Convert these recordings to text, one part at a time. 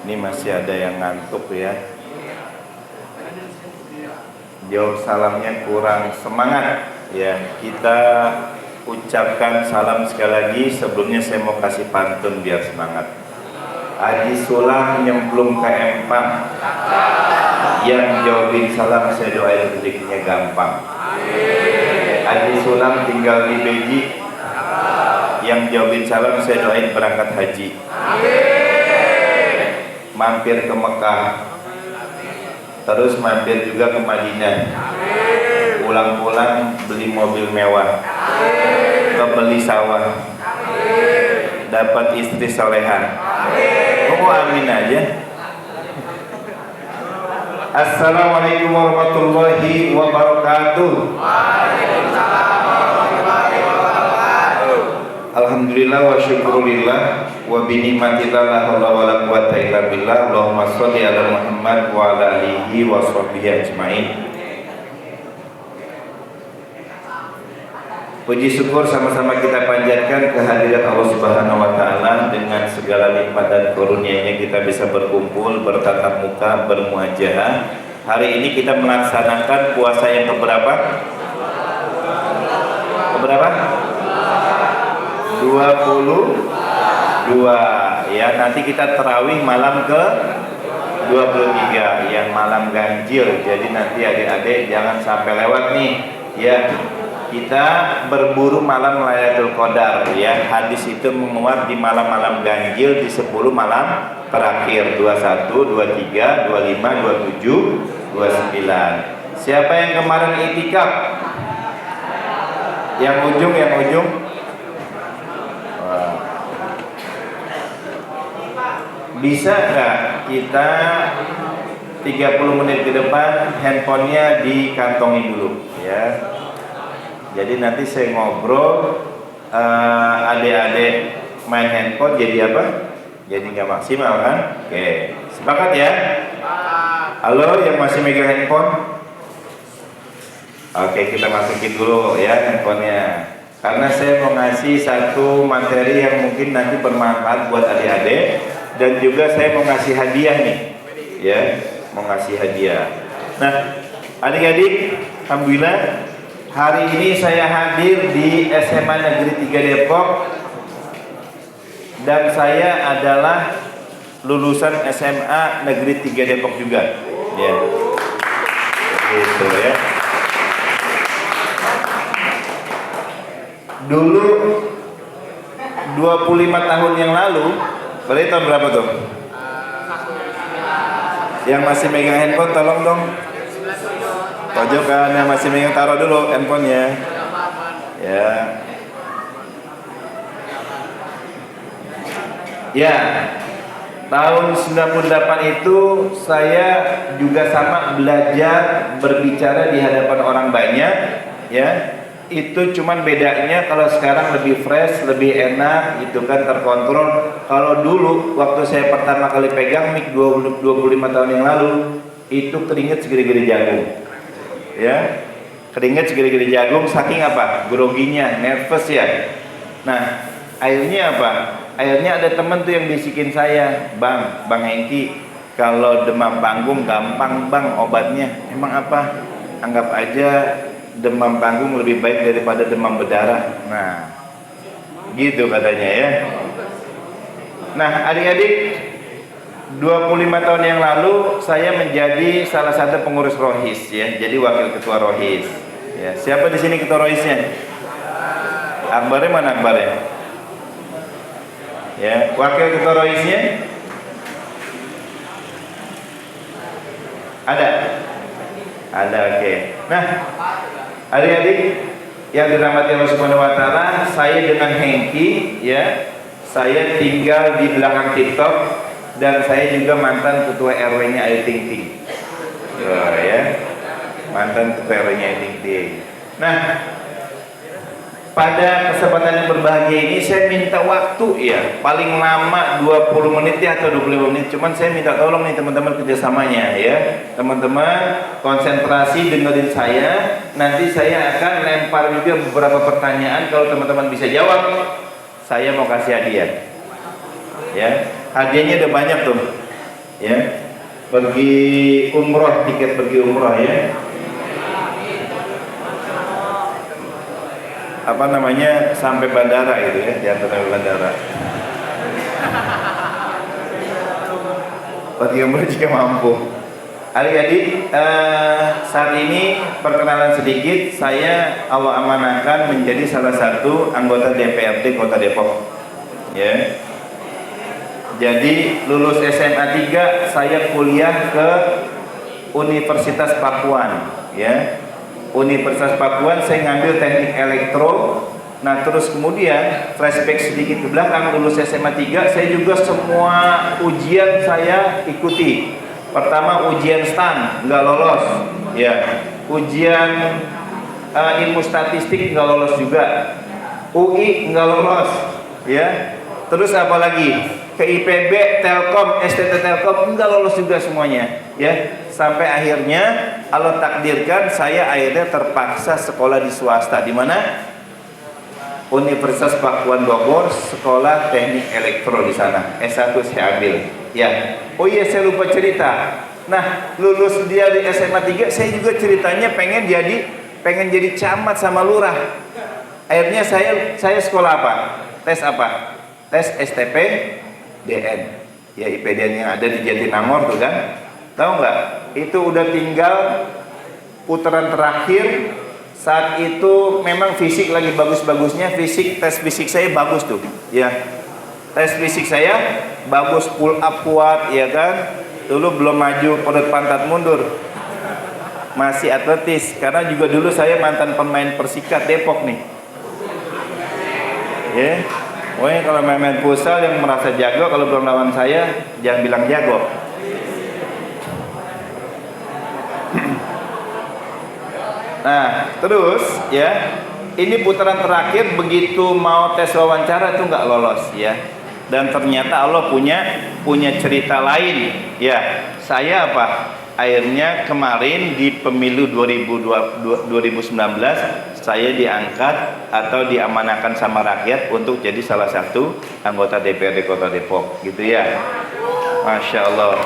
Ini masih ada yang ngantuk ya. Jawab salamnya kurang semangat ya. Kita ucapkan salam sekali lagi. Sebelumnya saya mau kasih pantun biar semangat. Haji Sulam nyemplung ke empang, yang jawabin salam saya doain rezekinya gampang. Haji Sulam tinggal di Beji, yang jawabin salam saya doain berangkat haji. Mampir ke Mekah, terus mampir juga ke Madinah. Pulang-pulang beli mobil mewah, kebeli sawah, dapat istri soleha. Oh amin aja. Assalamualaikum warahmatullahi wabarakatuh. Alhamdulillah wa syukurillah wa binikmatillah la haula wala quwata illa billah. Allahumma sholli ala Muhammad wa ala alihi wa sahbihi ajmain. Puji syukur sama-sama kita panjatkan kehadiran Allah Subhanahu wa taala. Dengan segala nikmat dan karunia-Nya kita bisa berkumpul, bertatap muka, bermuajahah. Hari ini kita melaksanakan puasa yang keberapa? Keberapa? 22 ya. Nanti kita tarawih malam ke 23 yang malam ganjil. Jadi nanti adik-adik jangan sampai lewat nih ya. Kita berburu malam Lailatul Qadar ya. Hadis itu menguat di malam-malam ganjil di 10 malam terakhir, 21, 23, 25, 27, 29. Siapa yang kemarin itikaf? Yang ujung. Bisa nggak kita 30 menit ke depan handphonenya dikantongi dulu ya. Jadi nanti saya ngobrol, adik-adik main handphone jadi apa? Jadi nggak maksimal kan? Oke, sepakat ya? Halo yang masih megang handphone? Oke, kita masukin dulu ya handphonenya. Karena saya mau ngasih satu materi yang mungkin nanti bermanfaat buat adik-adik. Dan juga saya mau ngasih hadiah nih ya, mau ngasih hadiah. Nah adik-adik, alhamdulillah hari ini saya hadir di SMA Negeri 3 Depok. Dan saya adalah lulusan SMA Negeri 3 Depok juga ya. Gitu ya. Dulu 25 tahun yang lalu, berarti tahun berapa tuh? Yang masih megang handphone tolong dong. Pojokan yang masih megang, taruh dulu handphonenya. Ya. Ya. Tahun 98 itu saya juga sama belajar berbicara di hadapan orang banyak ya. Itu cuman bedanya kalau sekarang lebih fresh, lebih enak gitu kan, terkontrol. Kalau dulu waktu saya pertama kali pegang mic 25 tahun yang lalu, itu keringet segede-gede jagung ya, keringet segede-gede jagung saking apa? Groginya, nervous ya. Nah akhirnya apa? Akhirnya ada temen tuh yang bisikin saya, Bang Hengki, kalau demam panggung gampang bang obatnya. Emang apa? Anggap aja demam panggung lebih baik daripada demam berdarah. Nah, gitu katanya ya. Nah, adik-adik, 25 tahun yang lalu saya menjadi salah satu pengurus Rohis ya. Jadi wakil ketua Rohis. Ya, siapa di sini ketua Rohisnya? Akbarnya mana Akbarnya? Ya, wakil ketua Rohisnya? Ada? Ada, oke. Nah, adik-adik yang dirahmati Allah Subhanahu wa taala, saya dengan Hengki ya, saya tinggal di belakang TikTok dan saya juga mantan ketua RW-nya Ayu Ting Ting. Ya. Mantan ketua RW-nya Ayu Ting Ting. Nah, pada kesempatan yang berbahagia ini saya minta waktu ya, paling lama 20 menit ya atau 25 menit. Cuman saya minta tolong nih teman-teman kerjasamanya ya. Teman-teman konsentrasi dengerin saya. Nanti saya akan lempar juga beberapa pertanyaan. Kalau teman-teman bisa jawab, saya mau kasih hadiah. Ya, hadiahnya udah banyak tuh. ya, pergi umroh, tiket pergi umroh ya, apa namanya, sampai bandara gitu ya, diantar sampai bandara. Pergi umroh jika mampu. Adik-adik, saat ini perkenalan sedikit, saya Allah amanahkan menjadi salah satu anggota DPRD Kota Depok. Ya. Jadi lulus SMA 3 saya kuliah ke Universitas Pakuan, ya. Universitas Pakuan saya ngambil teknik elektro. Nah, terus kemudian flashback sedikit ke belakang, lulus SMA 3 saya juga semua ujian saya ikuti. Pertama ujian STAN nggak lolos, ya. Ujian ilmu statistik nggak lolos juga. UI nggak lolos, ya. Terus apa lagi? Ke IPB, Telkom, STT Telkom nggak lolos juga semuanya, ya. Sampai akhirnya Allah takdirkan saya akhirnya terpaksa sekolah di swasta. Di mana? Universitas Pakuan Bogor, sekolah teknik elektro di sana. S1 saya ambil. Ya. Oh iya, saya lupa cerita. Nah, lulus dia di SMA 3, saya juga ceritanya pengen jadi camat sama lurah. Akhirnya saya sekolah apa? Tes apa? Tes STP DN. Ya, IPDN yang ada di Jatinangor tuh kan. Tahu nggak? Itu udah tinggal putaran terakhir. Saat itu memang fisik lagi bagus-bagusnya, tes fisik saya bagus tuh, ya. Tes fisik saya bagus, pull up kuat, ya kan. Dulu belum maju perut pantat mundur, masih atletis. Karena juga dulu saya mantan pemain Persikat Depok nih, ya. Pokoknya kalau main futsal yang merasa jago, kalau belum lawan saya jangan bilang jago. Nah, terus ya, ini putaran terakhir, begitu mau tes wawancara tuh nggak lolos, ya. Dan ternyata Allah punya cerita lain, ya. Saya apa? Akhirnya kemarin di pemilu 2019 saya diangkat atau diamanahkan sama rakyat untuk jadi salah satu anggota DPRD Kota Depok, gitu ya. Masya Allah.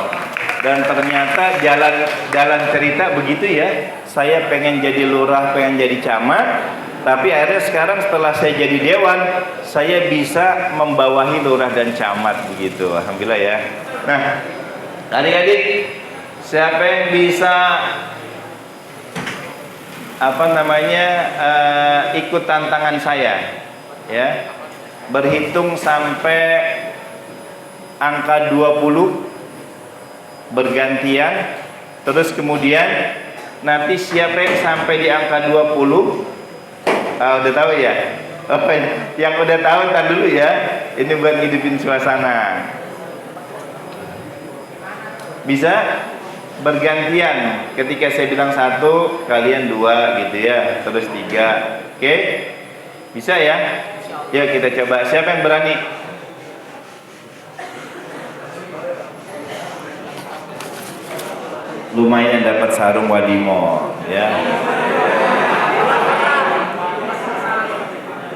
Dan ternyata jalan cerita begitu ya. Saya pengen jadi lurah, pengen jadi camat, tapi akhirnya sekarang setelah saya jadi dewan, saya bisa membawahi lurah dan camat begitu. Alhamdulillah ya. Nah, adik-adik, siapa yang bisa ikut tantangan saya, ya, berhitung sampai angka 20 bergantian, terus kemudian nanti siapa yang sampai di angka 20, udah tahu ya? Yang udah tahu ntar dulu ya, ini buat ngidupin suasana. Bisa bergantian, ketika saya bilang 1 kalian 2 gitu ya, terus 3. Oke? Bisa ya? Ya, kita coba. Siapa yang berani? Lumayan dapat sarung wadimo, ya.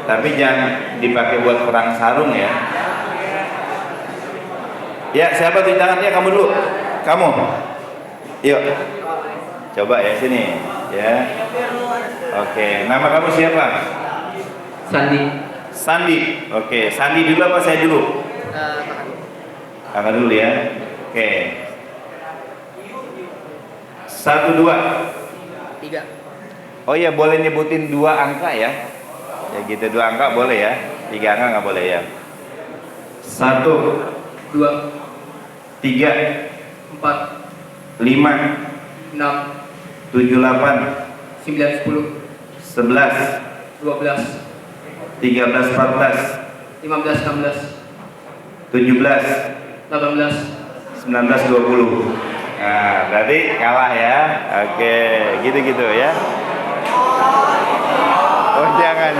Tapi jangan dipakai buat perang sarung ya. Ya, siapa tuh tangannya? Kamu dulu. Kamu. Yuk. Coba ya sini, ya. Oke, nama kamu siapa? Sandi. Sandi. Oke, Sandi dulu apa saya dulu? Kakak dulu ya. Oke. 1, 2, 3. Oh iya, boleh nyebutin 2 angka ya. Ya gitu, 2 angka boleh ya. 3 angka nggak boleh ya. 1, 2, 3, 4, 5, 6, 7, 8, 9, 10, 11, 12, 13, 14, 15, 16, 17, 18, 19, 20. Nah, berarti kalah ya. Oke, gitu-gitu ya. Oh, jangan.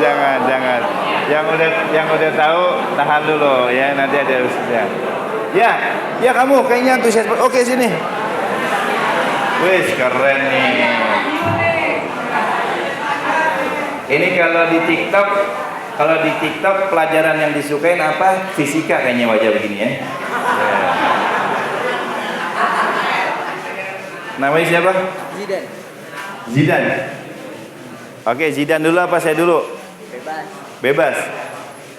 Yang udah tahu tahan dulu ya, nanti ada harusnya. Ya kamu kayaknya antusias. Oke, sini. Wih, keren nih. Ini kalau di TikTok pelajaran yang disukain apa? Fisika kayaknya, wajah begini ya. Namanya siapa? Zidan. Zidan. Oke, Zidan dulu apa saya dulu? Bebas. Bebas.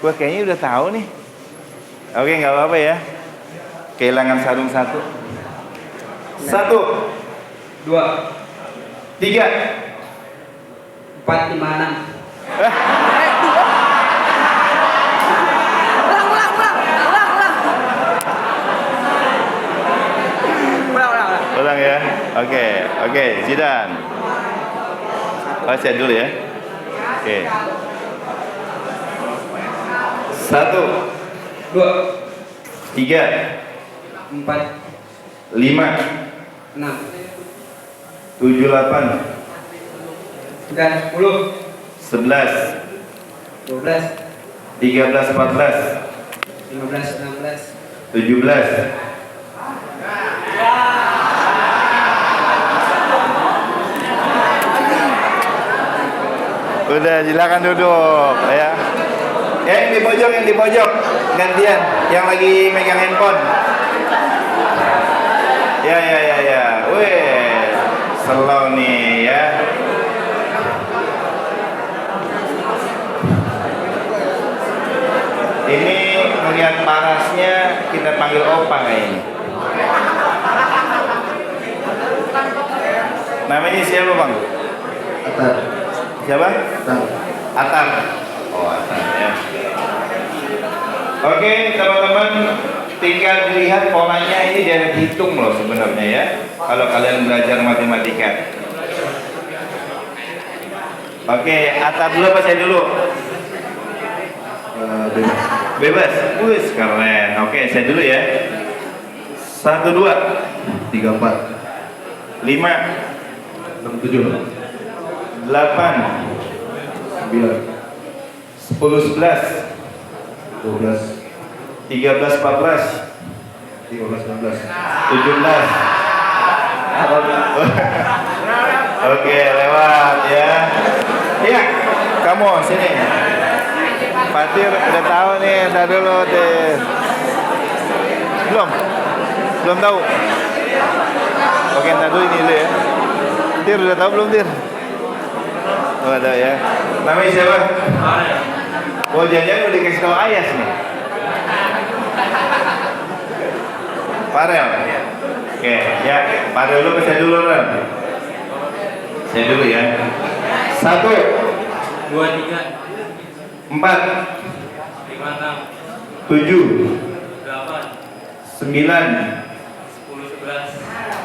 Gua kayaknya udah tahu nih. Oke, nggak apa-apa ya. Kehilangan sarung satu. 1, 2, 3. 4, 5, 6. Ulang ya. Oke, Zidan. Oh, saya dulu ya. Oke. 1, 2, 3, 4, 5, 6, 7, 8, 9, 10, 11, 12, 13, 14, 15, 16. 17. Udah, silakan duduk ya. Yang di pojok gantian yang lagi megang handphone. Ya. Wih, slow nih ya. Ini melihat parasnya kita panggil opa kayaknya. Namanya siapa bang? Atar. Siapa? Atar. Atar. Oh, Atar ya. Oke, teman-teman, tinggal dilihat polanya, ini dari hitung loh sebenarnya ya. Kalau kalian belajar matematika. Oke, Atar dulu apa saya dulu? Bebas. Bebas. Wih, keren. Oke, saya dulu ya. 1, 2, 3, 4, 5, 6, 7, 8, 9, 10, 11, 12, 13, 14, 15, 16. 17. Oke, lewat ya. Iya, kamu sini. Fatir udah tahu nih, entar dulu deh. Belum tahu. Oke, entar dulu ini dulu ya. Tir udah tahu belum, Tir? Oh, ada ya. Namanya siapa? Oh, jangan-jangan udah dikasih tahu Ayas nih. Farel. Oke, ya. Farel dulu ke saya dulu, Ren. Saya dulu ya. 1, 2, 3, 4, 5, 6, 7, 8, 9, 10, 11,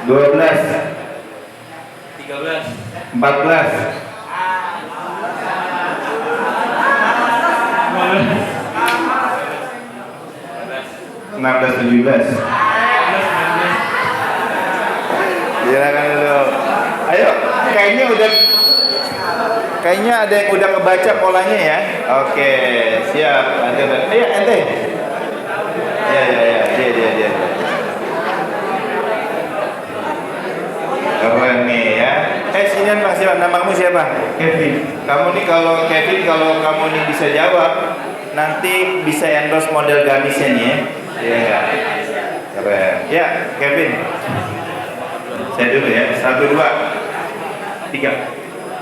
12, 13, 14, 16, 17. Silakan dulu. Ayo, kayaknya ada yang udah kebaca polanya ya. Oke, siap. Ayo, ente. Ya, dia. Keren nih ya. Sinian Pak, siapa? Namamu siapa? Kevin. Kamu nih kalau Kevin, kalau kamu nih bisa jawab, nanti bisa endorse model gamisnya nih ya. Iya enggak? Keren. Ya, Kevin. Saya dulu ya. 1, 2, 3,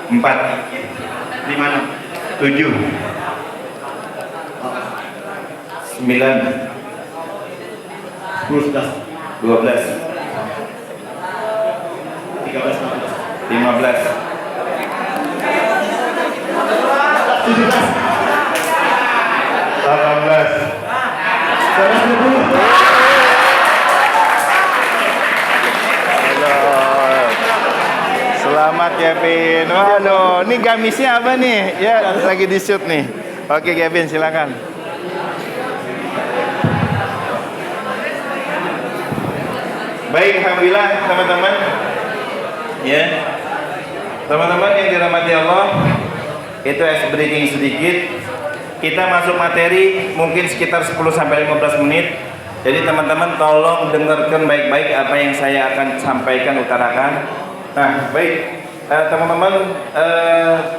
4, 5, 6, 7, 9, 10, 11, 12, 13, 15, 18. Selamat Kevin. Waduh, ini gamisnya apa nih? Ya, lagi di shoot nih. Oke Kevin, silakan. Baik, alhamdulillah teman-teman. Ya. Teman-teman yang dirahmati Allah, itu ice breaking sedikit. Kita masuk materi mungkin sekitar 10 sampai 15 menit. Jadi teman-teman tolong dengarkan baik-baik apa yang saya akan sampaikan, utarakan. Nah, baik. Teman-teman,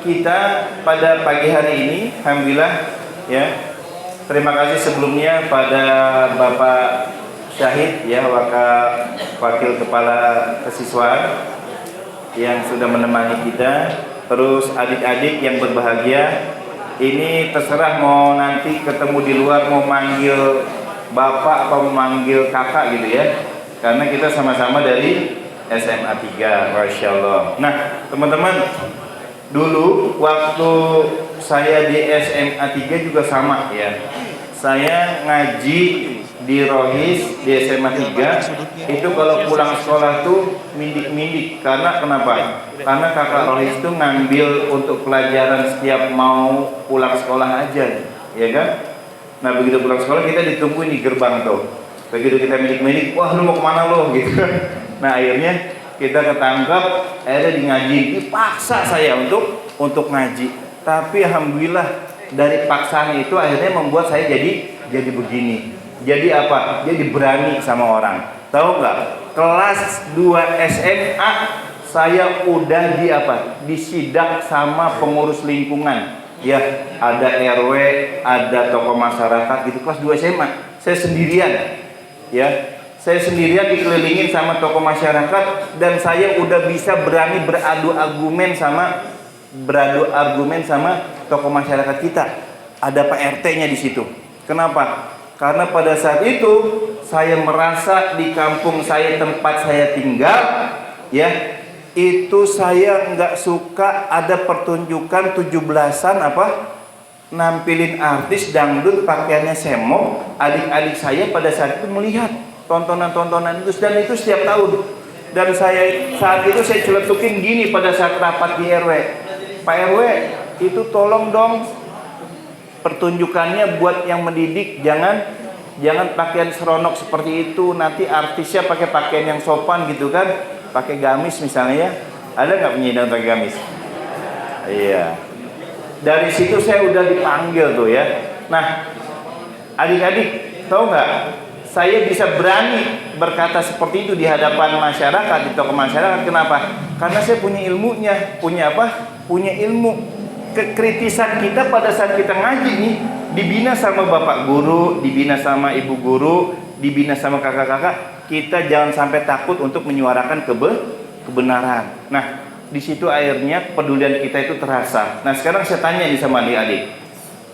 kita pada pagi hari ini alhamdulillah ya. Terima kasih sebelumnya pada Bapak Syahid ya, wakil kepala kesiswaan yang sudah menemani kita. Terus adik-adik yang berbahagia, ini terserah mau nanti ketemu di luar mau manggil bapak atau memanggil kakak gitu ya, karena kita sama-sama dari SMA 3, Masya Allah. Nah teman-teman, dulu waktu saya di SMA 3 juga sama ya, saya ngaji di Rohis di SMA 3 itu kalau pulang sekolah tuh mindik-mindik. Karena kenapa? Karena kakak Rohis tuh ngambil untuk pelajaran setiap mau pulang sekolah aja, ya kan? Nah begitu pulang sekolah kita ditungguin di gerbang tuh. Begitu kita mindik-mindik, wah lu mau kemana lo gitu. Nah akhirnya kita ketangkap, akhirnya di ngaji, dipaksa saya untuk ngaji. Tapi alhamdulillah dari paksaan itu akhirnya membuat saya jadi begini. Jadi apa? Jadi berani sama orang. Tahu nggak? Kelas 2 SMA saya udah disidak sama pengurus lingkungan. Ya, ada RW, ada tokoh masyarakat gitu. Kelas 2 SMA saya sendirian. Ya, saya sendirian dikelilingin sama tokoh masyarakat dan saya udah bisa berani beradu argumen sama tokoh masyarakat kita. Ada Pak RT-nya di situ. Kenapa? Karena pada saat itu saya merasa di kampung saya, tempat saya tinggal, ya, itu saya nggak suka ada pertunjukan 17-an nampilin artis dangdut pakaiannya semok. Adik-adik saya pada saat itu melihat tontonan-tontonan itu, dan itu setiap tahun. Dan saya saat itu saya celetukin gini pada saat rapat di RW, Pak RW itu tolong dong pertunjukannya buat yang mendidik, jangan pakaian seronok seperti itu, nanti artisnya pakai pakaian yang sopan gitu kan, pakai gamis misalnya ya. Ada nggak penyidang pakai gamis? Iya. Dari situ saya udah dipanggil tuh ya. Nah, adik-adik tahu nggak? Saya bisa berani berkata seperti itu di hadapan masyarakat, di tokoh masyarakat. Kenapa? Karena saya punya ilmunya, punya ilmu. Kekritisan kita pada saat kita ngaji nih, dibina sama bapak guru, dibina sama ibu guru, dibina sama kakak-kakak, kita jangan sampai takut untuk menyuarakan kebenaran. Nah, di situ akhirnya kepedulian kita itu terasa. Nah, sekarang saya tanya nih sama adik-adik.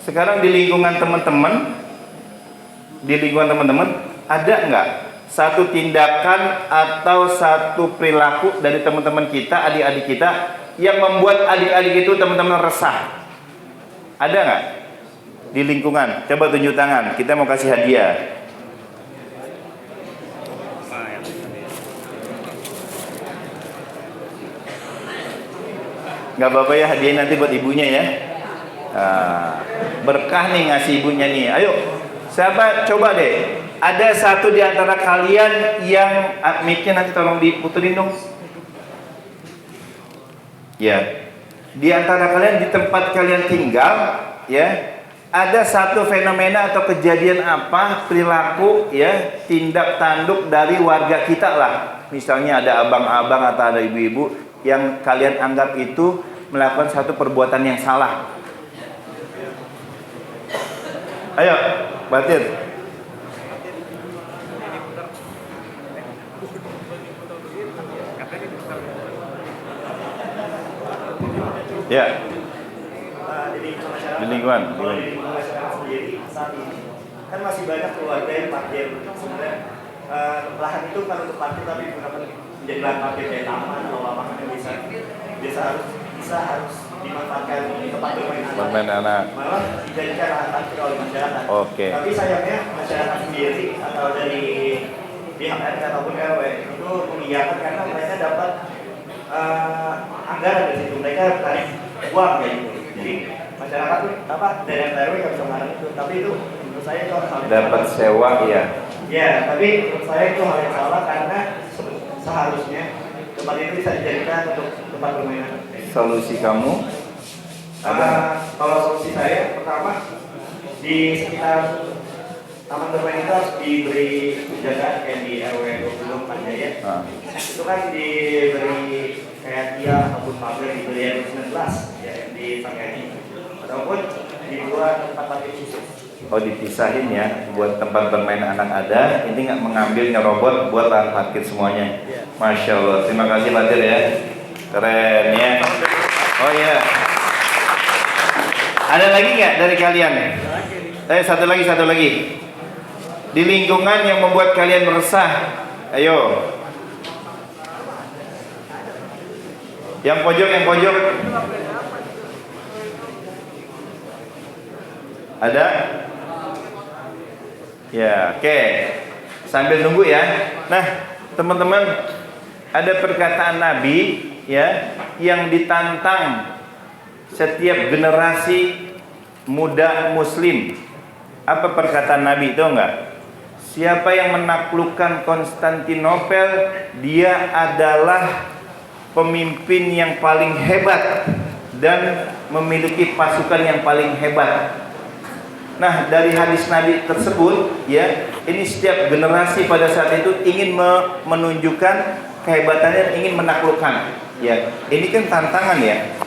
Sekarang di lingkungan teman-teman, ada nggak satu tindakan atau satu perilaku dari teman-teman kita, adik-adik kita, yang membuat adik-adik itu teman-teman resah? Ada nggak di lingkungan? Coba tunjuk tangan, kita mau kasih hadiah. Nggak apa-apa ya, hadiah nanti buat ibunya ya. Nah, berkah nih ngasih ibunya nih. Ayo, siapa coba deh. Ada satu di antara kalian yang mic-nya nanti tolong diputerin dong. Ya, di antara kalian di tempat kalian tinggal, ya, ada satu fenomena atau kejadian apa, perilaku, ya, tindak tanduk dari warga kita lah. Misalnya ada abang-abang atau ada ibu-ibu yang kalian anggap itu melakukan satu perbuatan yang salah. Ayo, Batir. Ya. Di lingkungan. Kalau di lingkungan masyarakat sendiri saat ini kan masih banyak keluarga yang parkir sebenarnya lahan itu kan untuk parkir tapi digunakan menjadi lahan parkir kayak taman atau lapangan yang bisa harus dimanfaatkan tempat bermain anak. Malah dijadikan lahan parkir oleh masyarakat. Oke. Tapi sayangnya masyarakat sendiri atau dari pihak RT ataupun RW itu mengiyakan karena mereka dapat anggaran dari situ, mereka tarik uang kayak gitu. Jadi masyarakat tuh dari RW nggak bisa melarang itu, tapi itu menurut saya itu hal yang dapat sewa ya. Ya, tapi menurut saya itu hal yang salah karena seharusnya tempat itu bisa dijadikan untuk tempat permainan. Solusi kamu? Kalau solusi saya pertama di sekitar taman bermain itu harus diberi penjagaan kayak di RW 24 Jaya. Itu kan diberi kayak tiang ataupun pabrik diberi RW 19 ya, di pakai ataupun dibuat tempat parkir khusus. Oh dipisahin ya, buat tempat bermain anak ada, ini nggak mengambil nyerobot buat lahan parkir semuanya. Masya Allah, terima kasih Fatir ya, keren ya. Oh ya, ada lagi nggak dari kalian? Satu lagi. Di lingkungan yang membuat kalian resah, ayo. Yang pojok. Ada? Ya, oke. Sambil nunggu ya. Nah, teman-teman, ada perkataan Nabi ya yang ditantang setiap generasi muda muslim. Apa perkataan Nabi itu enggak? Siapa yang menaklukkan Konstantinopel, dia adalah pemimpin yang paling hebat dan memiliki pasukan yang paling hebat. Nah, dari hadis Nabi tersebut ya, ini setiap generasi pada saat itu ingin menunjukkan kehebatannya, ingin menaklukkan. Ya, ini kan tantangan ya.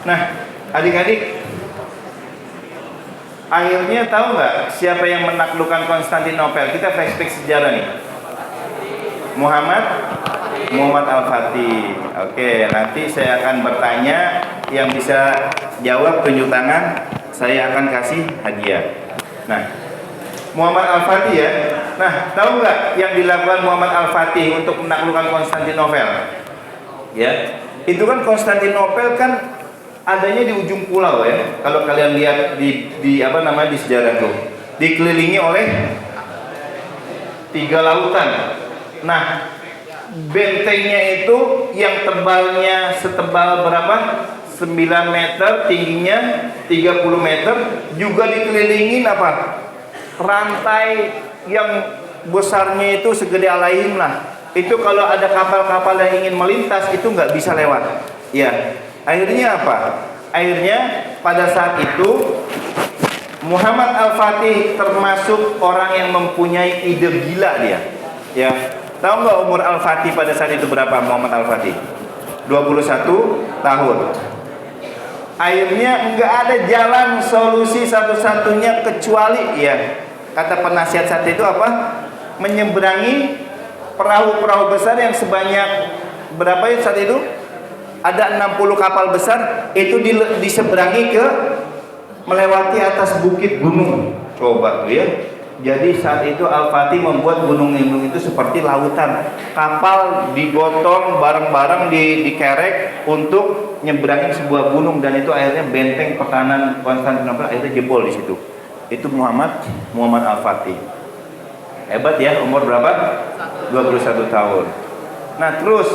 Nah, adik-adik, akhirnya tahu nggak siapa yang menaklukkan Konstantinopel? Kita flashback sejarah nih. Muhammad Al-Fatih. Oke, nanti saya akan bertanya, yang bisa jawab tunjuk tangan, saya akan kasih hadiah. Nah, Muhammad Al-Fatih ya. Nah, tahu nggak yang dilakukan Muhammad Al-Fatih untuk menaklukkan Konstantinopel? Ya, itu kan Konstantinopel kan adanya di ujung pulau ya. Kalau kalian lihat di apa namanya di sejarah tuh, dikelilingi oleh 3 lautan. Nah, bentengnya itu yang tebalnya setebal berapa? 9 meter, tingginya 30 meter, juga dikelilingin apa? Rantai yang besarnya itu segede Alaihim lah. Itu kalau ada kapal-kapal yang ingin melintas itu nggak bisa lewat. Ya, akhirnya apa? Akhirnya pada saat itu Muhammad Al-Fatih termasuk orang yang mempunyai ide gila dia. Ya, tahu nggak umur Al-Fatih pada saat itu berapa? Muhammad Al-Fatih 21 tahun. Akhirnya nggak ada jalan solusi satu-satunya kecuali ya, kata penasihat saat itu apa? Menyeberangi perahu-perahu besar yang sebanyak berapa ya saat itu? Ada 60 kapal besar itu diseberangi ke melewati atas bukit gunung. Coba tuh ya. Jadi saat itu Al-Fatih membuat gunung-gunung itu seperti lautan. Kapal digotong bareng-bareng dikerek untuk nyeberangin sebuah gunung, dan itu akhirnya benteng pertahanan Konstantinopel akhirnya jebol di situ. Itu Muhammad Al-Fatih. Hebat ya, umur berapa? 21 tahun. Nah, terus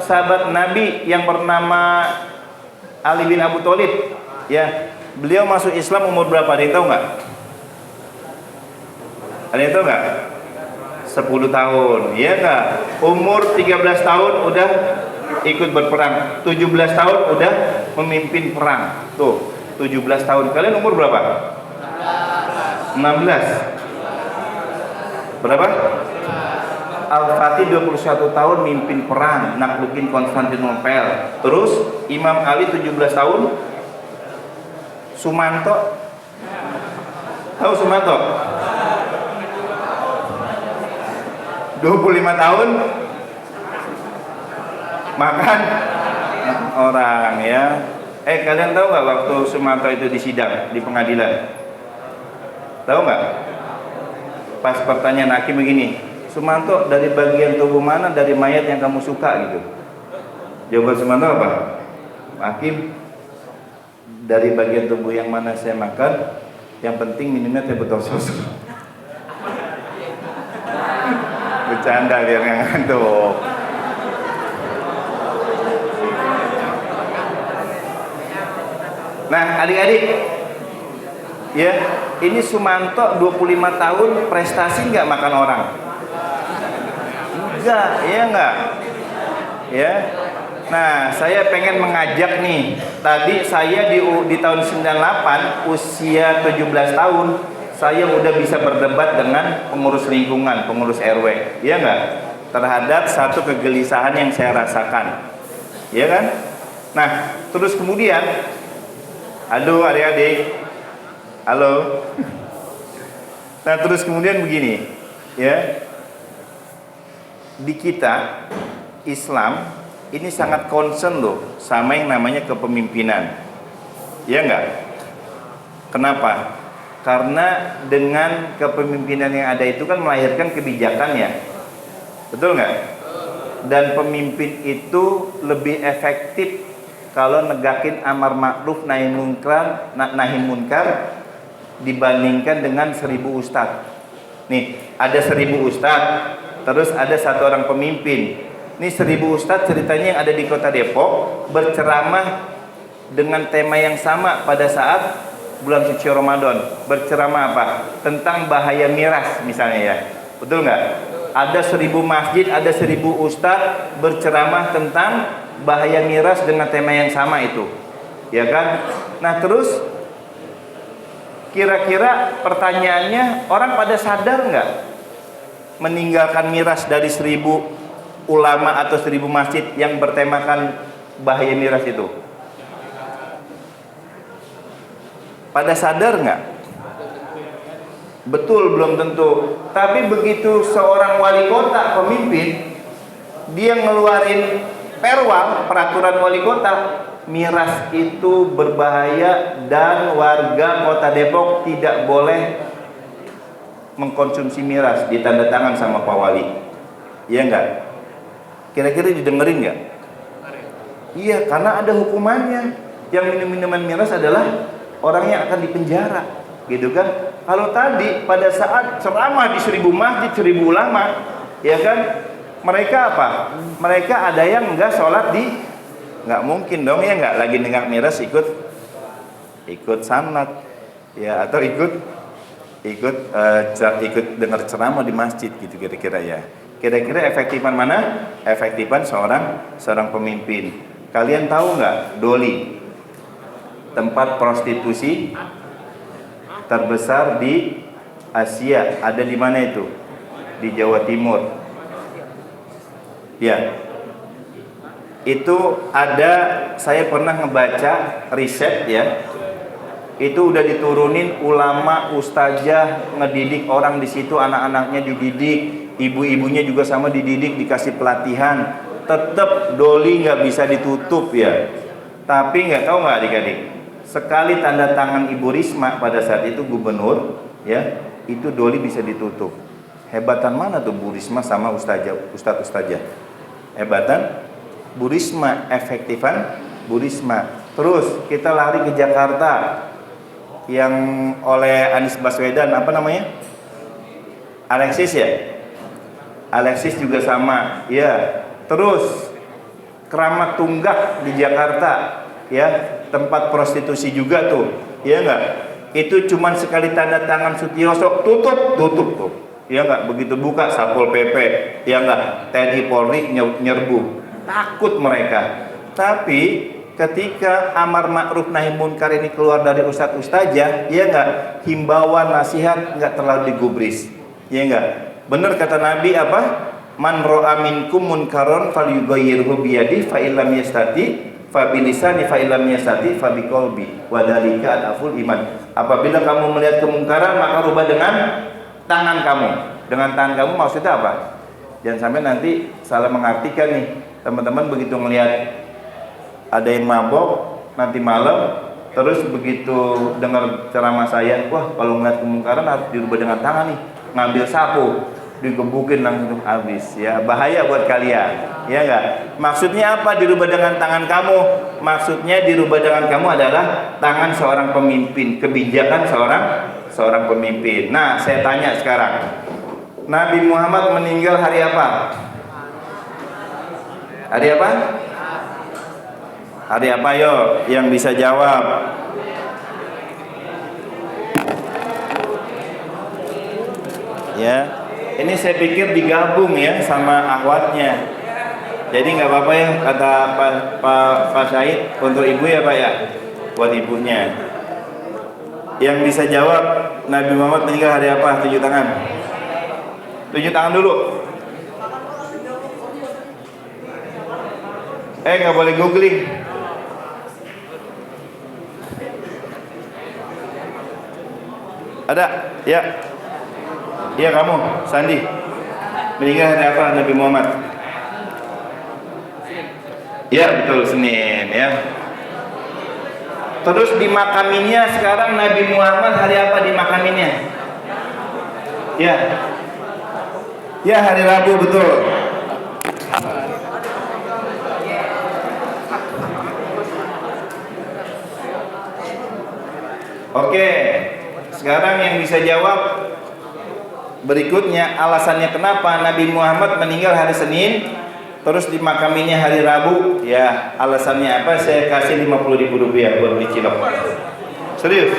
sahabat Nabi yang bernama Ali bin Abu Thalib ya, beliau masuk Islam umur berapa? Ada yang tahu nggak? Ada yang tahu nggak? 10 tahun, iya nggak? Umur 13 tahun udah ikut berperang, 17 tahun udah memimpin perang. Tuh, 17 tahun. Kalian umur berapa? 16. Berapa? Al-Fatih 21 tahun mimpin perang, naklukin Konstantinopel. Terus Imam Ali 17 tahun. Sumanto, tahu Sumanto? 25 tahun makan orang ya. Kalian tahu nggak waktu Sumanto itu disidang di pengadilan? Tahu nggak? Pas pertanyaan hakim begini, Sumanto, dari bagian tubuh mana dari mayat yang kamu suka gitu? Jawaban Sumanto apa? Hakim, dari bagian tubuh yang mana saya makan, yang penting minumnya teh botol susu. Bercanda biar nggak ngantuk. Nah, adik-adik, ya, ini Sumanto 25 tahun prestasi nggak makan orang? Enggak, ya enggak? Ya. Nah, saya pengen mengajak nih. Tadi saya di tahun 98 usia 17 tahun, saya udah bisa berdebat dengan pengurus lingkungan, pengurus RW, ya enggak? Terhadap satu kegelisahan yang saya rasakan. Ya kan? Nah, terus kemudian, aduh adik-adik, Halo. Nah, terus kemudian begini, ya. Di kita Islam ini sangat concern loh sama yang namanya kepemimpinan. Ya enggak? Kenapa? Karena dengan kepemimpinan yang ada itu kan melahirkan kebijakan ya. Betul nggak? Dan pemimpin itu lebih efektif kalau negakin amar ma'ruf nahi munkar dibandingkan dengan 1000 ustadz. Nih, ada 1000 ustadz, terus ada satu orang pemimpin. Nih 1000 ustadz ceritanya yang ada di kota Depok berceramah dengan tema yang sama pada saat bulan suci Ramadan. Berceramah apa? Tentang bahaya miras misalnya ya. Betul nggak? Ada 1000 masjid, ada 1000 ustadz berceramah tentang bahaya miras dengan tema yang sama itu. Ya kan? Nah, terus kira-kira pertanyaannya, orang pada sadar nggak meninggalkan miras dari 1000 ulama atau 1000 masjid yang bertemakan bahaya miras itu? Pada sadar nggak? Betul, belum tentu. Tapi begitu seorang wali kota, pemimpin, dia ngeluarin perwal, peraturan wali kota, miras itu berbahaya dan warga kota Depok tidak boleh mengkonsumsi miras, ditandatangan sama Pak Wali. Iya enggak? Kira-kira didengerin enggak? Iya, karena ada hukumannya. Yang minum-minuman miras adalah orang yang akan dipenjara, gitu kan? Kalau tadi pada saat ceramah di 1000 masjid, 1000 ulama, ya kan? Mereka apa? Mereka ada yang enggak sholat di, nggak mungkin dong ya, nggak lagi nenggak miras ikut sanat ya, atau ikut dengar ceramah di masjid gitu kira-kira ya. Kira-kira efektifan mana? Efektifan seorang pemimpin. Kalian tahu nggak Doli, tempat prostitusi terbesar di Asia, ada di mana itu? Di Jawa Timur. Ya. Itu ada, saya pernah ngebaca riset ya. Itu udah diturunin ulama, ustazah ngedidik orang di situ, anak-anaknya dididik, ibu-ibunya juga sama dididik, dikasih pelatihan. Tetap Doli nggak bisa ditutup ya. Tapi nggak tahu nggak adik-adik, sekali tanda tangan Ibu Risma pada saat itu gubernur ya, itu Doli bisa ditutup. Hebatan mana tuh Bu Risma sama ustazah? Hebatan Bu Risma, efektifan Bu Risma. Terus kita lari ke Jakarta yang oleh Anies Baswedan, apa namanya? Alexis ya? Alexis juga sama ya. Terus Keramat Tunggak di Jakarta ya, tempat prostitusi juga tuh, ya enggak? Itu cuman sekali tanda tangan Sutioso tutup tuh. Ya enggak? Begitu buka Satpol PP, ya enggak? TNI Polri nyerbu. Takut mereka. Tapi ketika amar ma'ruf nahi munkar ini keluar dari ustadz ustazah, ya enggak, himbauan nasihat enggak terlalu digubris, ya enggak. Benar kata Nabi apa? Man ra'a minkum munkaron falyughayyirhu biyadihi fa illam yastati fa bilisani fa illam yastati fa biqalbi wa dzalika adaful iman. Apabila kamu melihat kemungkaran maka rubah dengan tangan kamu. Dengan tangan kamu maksudnya apa? Jangan sampai nanti salah mengartikan nih. Teman-teman begitu melihat ada yang mabok nanti malam, terus begitu dengar ceramah saya, wah kalau ngeliat kemungkaran harus dirubah dengan tangan nih, ngambil sapu, digebukin langsung habis ya, bahaya buat kalian, ya enggak? Maksudnya apa dirubah dengan tangan kamu? Maksudnya dirubah dengan kamu adalah tangan seorang pemimpin, kebijakan seorang pemimpin. Nah, saya tanya sekarang, Nabi Muhammad meninggal hari apa? Hari apa? Hari apa yo? Yang bisa jawab? Ya, ini saya pikir digabung ya sama akhwatnya. Jadi nggak apa-apa ya kata Pak Syahid untuk ibu ya Pak ya, buat ibunya. Yang bisa jawab Nabi Muhammad meninggal hari apa? Tunjuk tangan. Tunjuk tangan dulu. Nggak boleh googling. Ada? Ya. Iya kamu, Sandi. Meninggal hari apa Nabi Muhammad? Ya betul, Senin ya. Terus dimakaminya sekarang Nabi Muhammad hari apa dimakaminya? Ya. Ya hari Rabu betul. Oke. Sekarang yang bisa jawab berikutnya alasannya kenapa Nabi Muhammad meninggal hari Senin terus dimakaminya hari Rabu. Ya alasannya apa? Saya kasih 50.000 rupiah buat beli cilok. Serius.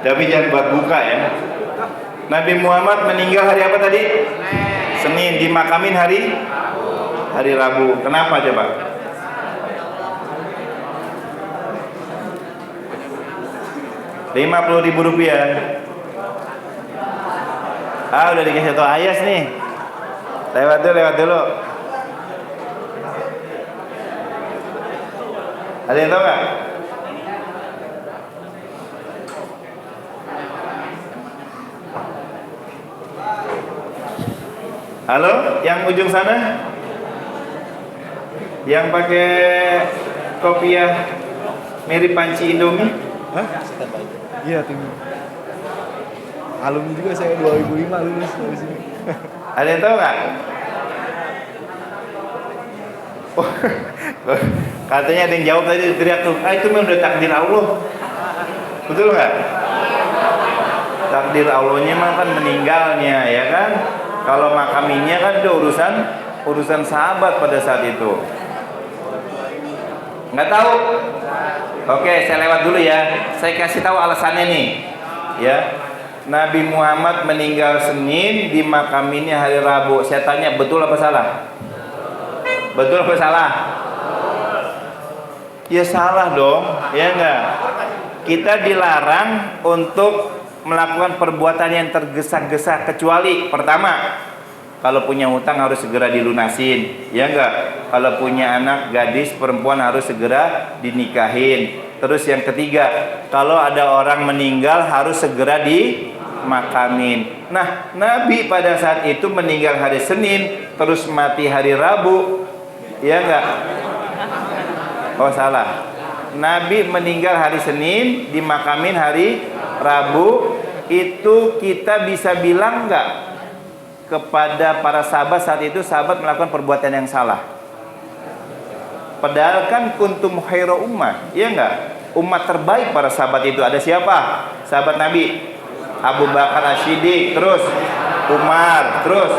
Tapi jangan buat buka ya. Nabi Muhammad meninggal hari apa tadi? Senin, dimakamin hari Rabu. Kenapa coba? Rp50.000. Ah udah dikasih tau Ayas nih. Lewat dulu. Ada yang tahu nggak? Halo, yang ujung sana? Yang pakai kopiah mirip panci Indomie? Hah? Iya tinggi. Alumni juga saya 2005 lulus dari sini. Ada yang tahu nggak? Oh, katanya ada yang jawab tadi teriak tuh, itu memang udah takdir Allah. Betul nggak? Takdir Allahnya mah kan meninggalnya ya kan? Kalau makaminya kan itu urusan sahabat pada saat itu. Nggak tahu? Oke, saya lewat dulu ya. Saya kasih tahu alasannya nih. Ya. Nabi Muhammad meninggal Senin, dimakaminya hari Rabu. Saya tanya betul apa salah? Betul apa salah? Ya salah dong, ya enggak? Kita dilarang untuk melakukan perbuatan yang tergesa-gesa kecuali pertama, kalau punya hutang harus segera dilunasin, ya enggak? Kalau punya anak gadis perempuan harus segera dinikahin. Terus yang ketiga, kalau ada orang meninggal harus segera dimakamin. Nah, Nabi pada saat itu meninggal hari Senin, terus mati hari Rabu, ya enggak? Oh salah. Nabi meninggal hari Senin, dimakamin hari Rabu. Itu kita bisa bilang enggak kepada para sahabat saat itu sahabat melakukan perbuatan yang salah? Padahal kan kuntum khairu ummah, iya enggak? Umat terbaik para sahabat itu ada siapa? Sahabat Nabi Abu Bakar As-Siddiq, terus Umar, terus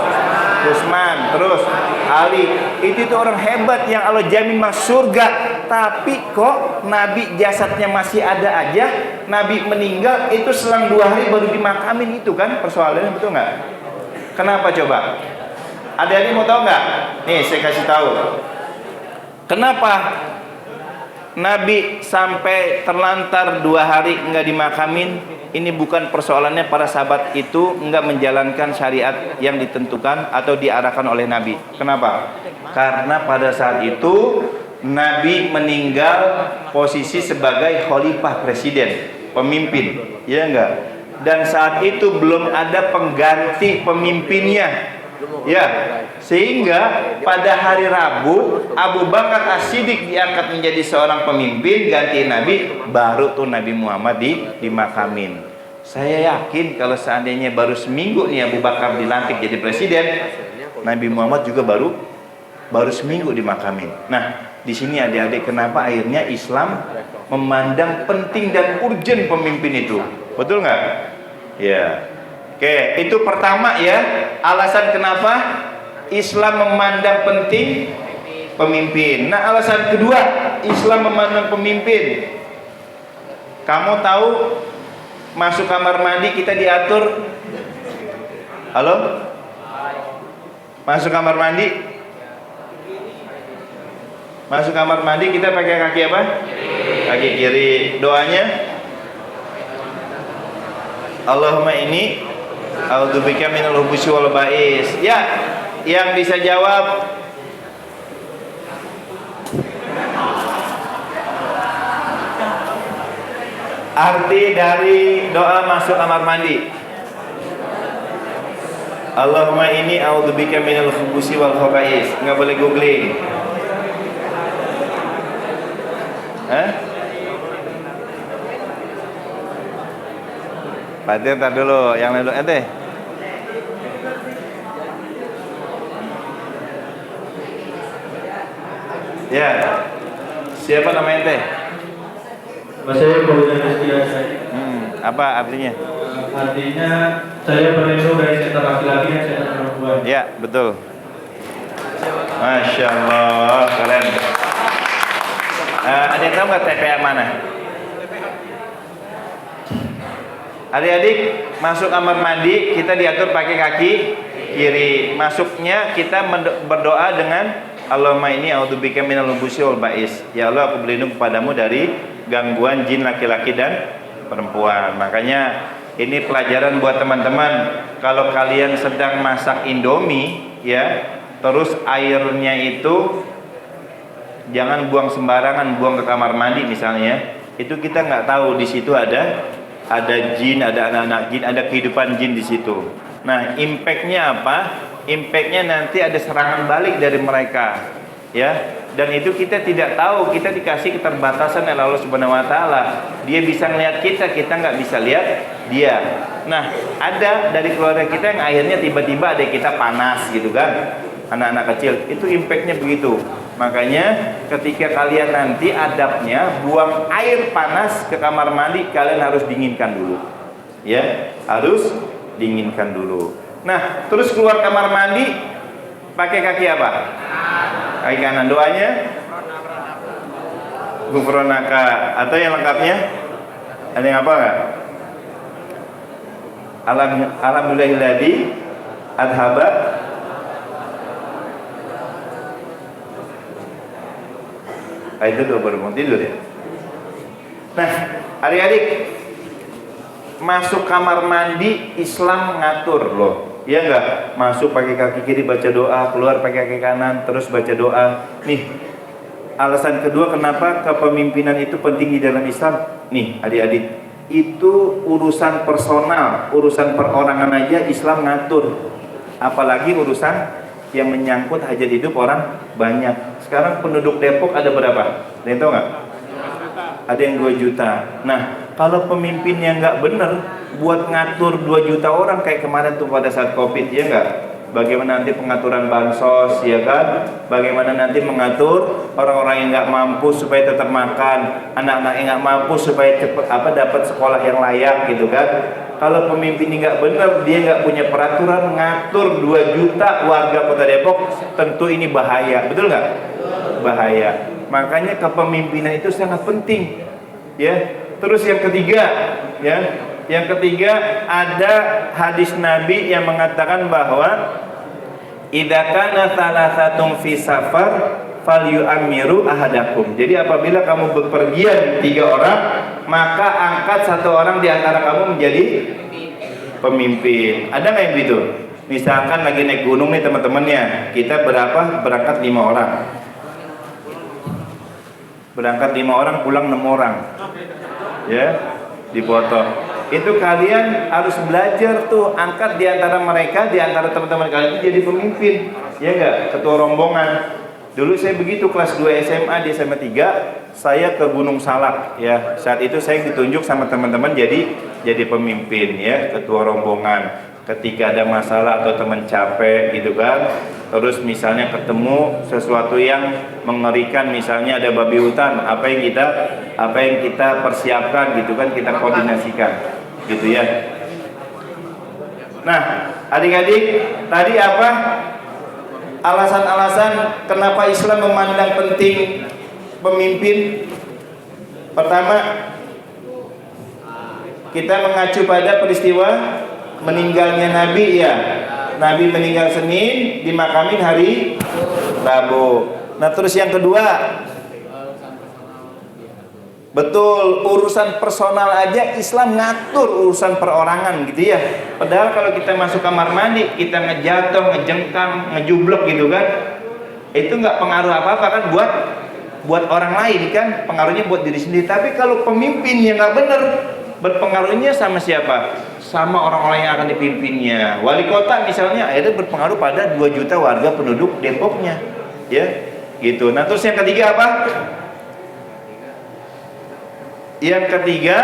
Utsman, terus Ali. Itu tuh orang hebat yang Allah jamin masuk surga. Tapi kok Nabi jasadnya masih ada aja, Nabi meninggal itu selang 2 hari baru dimakamin, itu kan persoalannya, betul nggak? Kenapa coba? Ada yang mau tahu nggak? Nih saya kasih tahu. Kenapa Nabi sampai terlantar 2 hari enggak dimakamin? Ini bukan persoalannya para sahabat itu enggak menjalankan syariat yang ditentukan atau diarahkan oleh Nabi. Kenapa? Karena pada saat itu Nabi meninggal posisi sebagai khalifah presiden, pemimpin, ya enggak? Dan saat itu belum ada pengganti pemimpinnya. Ya, sehingga pada hari Rabu Abu Bakar As-Siddiq diangkat menjadi seorang pemimpin ganti Nabi, baru tuh Nabi Muhammad dimakamin. Saya yakin kalau seandainya baru seminggu nih Abu Bakar dilantik jadi presiden, Nabi Muhammad juga baru seminggu dimakamin. Nah, di sini adik-adik kenapa akhirnya Islam memandang penting dan urgent pemimpin itu, betul nggak? Ya. Oke, itu pertama ya, alasan kenapa Islam memandang penting pemimpin. Nah, alasan kedua Islam memandang pemimpin. Kamu tahu masuk kamar mandi kita diatur. Halo? Masuk kamar mandi? Masuk kamar mandi kita pakai kaki apa? Kaki kiri. Doanya Allahumma ini a'udzubika minal khubuthi wal ba'is. Ya, yang bisa jawab Arti dari doa masuk kamar mandi. Allahumma inni a'udzubika minal khubusi wal khaba'is. Enggak boleh googling. Hah? Fatir, tar dulu, yang lalu ente. Ya. Siapa nama ente? Saya Paulina Destiasa. Apa artinya? Artinya saya berlindung dari setan laki-laki dan setan perempuan. Ya, betul. Masya Allah, keren. Ada yang tahu nggak TPA mana? Adik-adik, masuk kamar mandi kita diatur pakai kaki kiri. Masuknya kita berdoa dengan Allahumma inni a'udzubika minal khubusi wal ba'is. Ya Allah, aku berlindung kepadamu dari gangguan jin laki-laki dan perempuan. Makanya ini pelajaran buat teman-teman. Kalau kalian sedang masak Indomie, ya, terus airnya itu jangan buang sembarangan, buang ke kamar mandi misalnya. Itu kita nggak tahu di situ ada jin, ada anak-anak jin, ada kehidupan jin di situ. Nah, impactnya apa? Impactnya nanti ada serangan balik dari mereka, ya. Dan itu kita tidak tahu, kita dikasih keterbatasan oleh Allah Subhanahu Wa Taala. Dia bisa melihat kita nggak bisa lihat dia. Nah, ada dari keluarga kita yang akhirnya tiba-tiba ada kita panas gitu kan, anak-anak kecil. Itu impactnya begitu. Makanya ketika kalian nanti adabnya buang air panas ke kamar mandi, kalian harus dinginkan dulu, ya, harus dinginkan dulu. Nah, terus keluar kamar mandi pakai kaki apa? Kaki kanan. Doanya Gufronaka. Atau yang lengkapnya ada yang apa nggak? Alhamdulillahilladzi adhaba itu doa baru mau tidur ya. Nah, adik-adik, masuk kamar mandi Islam ngatur loh. Iya enggak? Masuk pakai kaki kiri baca doa, keluar pakai kaki kanan terus baca doa. Nih, alasan kedua kenapa kepemimpinan itu penting di dalam Islam. Nih, adik-adik, itu urusan personal, urusan perorangan aja Islam ngatur. Apalagi urusan yang menyangkut hajat hidup orang banyak. Sekarang penduduk Depok ada berapa? Ada yang tahu nggak? Ada yang 2 juta. Nah, kalau pemimpinnya nggak bener buat ngatur 2 juta orang kayak kemarin tuh pada saat Covid, ya nggak? Bagaimana nanti pengaturan bansos, ya kan? Bagaimana nanti mengatur orang-orang yang nggak mampu supaya tetap makan, anak-anak yang nggak mampu supaya cepet dapat sekolah yang layak, gitu kan? Kalau pemimpinnya nggak benar, dia nggak punya peraturan ngatur 2 juta warga Kota Depok, tentu ini bahaya, betul nggak? Bahaya. Makanya kepemimpinan itu sangat penting, ya. Terus yang ketiga, ya, yang ketiga ada hadis Nabi yang mengatakan bahwa idza kana thalathatun fi safar falyu'ammiru ahadakum. Jadi apabila kamu bepergian 3 orang, maka angkat 1 orang di antara kamu menjadi pemimpin. Ada nggak yang begitu? Misalkan lagi naik gunung nih teman-temannya, kita berapa? Berangkat 5 orang. Berangkat 5 orang, pulang 6 orang. Ya, dipotong. Itu kalian harus belajar tuh, angkat di antara mereka, di antara teman-teman kalian itu jadi pemimpin. Ya enggak? Ketua rombongan. Dulu saya begitu kelas 2 SMA, di SMA 3 saya ke Gunung Salak, ya. Saat itu saya ditunjuk sama teman-teman jadi pemimpin, ya, ketua rombongan. Ketika ada masalah atau teman capek gitu kan, terus misalnya ketemu sesuatu yang mengerikan, misalnya ada babi hutan, apa yang kita persiapkan gitu kan, kita koordinasikan gitu ya. Nah, adik-adik, tadi apa alasan-alasan kenapa Islam memandang penting pemimpin? Pertama, kita mengacu pada peristiwa meninggalnya Nabi, ya. Nabi meninggal Senin, dimakamin hari Rabu. Nah, terus yang kedua, betul, urusan personal aja Islam ngatur urusan perorangan gitu ya. Padahal kalau kita masuk kamar mandi, kita ngejatuh, ngejengkang, ngejublek gitu kan, itu nggak pengaruh apa-apa kan buat buat orang lain kan, pengaruhnya buat diri sendiri. Tapi kalau pemimpin yang nggak benar, berpengaruhnya sama siapa? Sama orang-orang yang akan dipimpinnya. Wali kota misalnya akhirnya berpengaruh pada 2 juta warga penduduk Depoknya, ya gitu. Nah terus yang ketiga apa? Yang ketiga,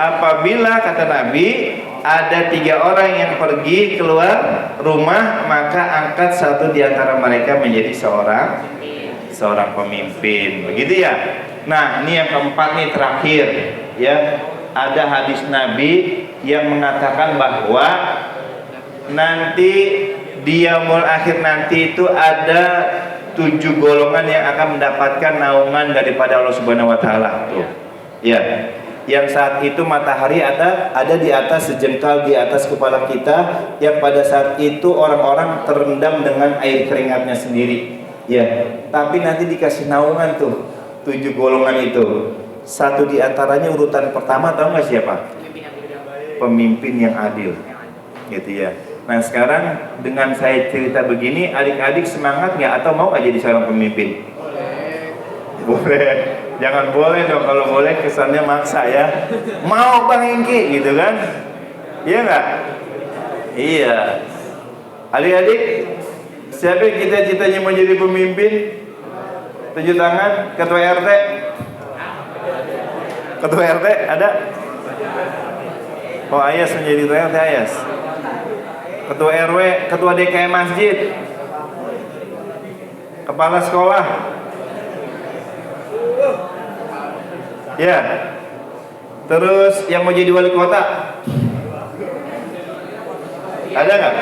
apabila kata Nabi ada 3 orang yang pergi keluar rumah, maka angkat satu di antara mereka menjadi seorang pemimpin, begitu ya. Nah ini yang keempat nih terakhir, ya. Ada hadis Nabi yang mengatakan bahwa nanti di yaumul akhir nanti itu ada 7 golongan yang akan mendapatkan naungan daripada Allah Subhanahu wa taala. Tuh. Ya, yang saat itu matahari ada di atas sejengkal di atas kepala kita, yang pada saat itu orang-orang terendam dengan air keringatnya sendiri. Ya, tapi nanti dikasih naungan tuh 7 golongan itu. Satu di antaranya urutan pertama tahu nggak siapa? Pemimpin yang adil, gitu ya. Nah sekarang dengan saya cerita begini, adik-adik semangat nggak atau mau nggak jadi seorang pemimpin? Boleh. Jangan boleh dong, kalau boleh kesannya maksa ya. Mau Bang Engki gitu kan? Iya nggak? Iya. Adik-adik, siapa yang cita-citanya mau jadi pemimpin? Tunjuk tangan. Ketua RT? Ketua RT ada? Oh Ayas menjadi ketua RT Ayas. Ketua RW, ketua DKM masjid, kepala sekolah. Ya. Terus yang mau jadi wali kota? Ada nggak?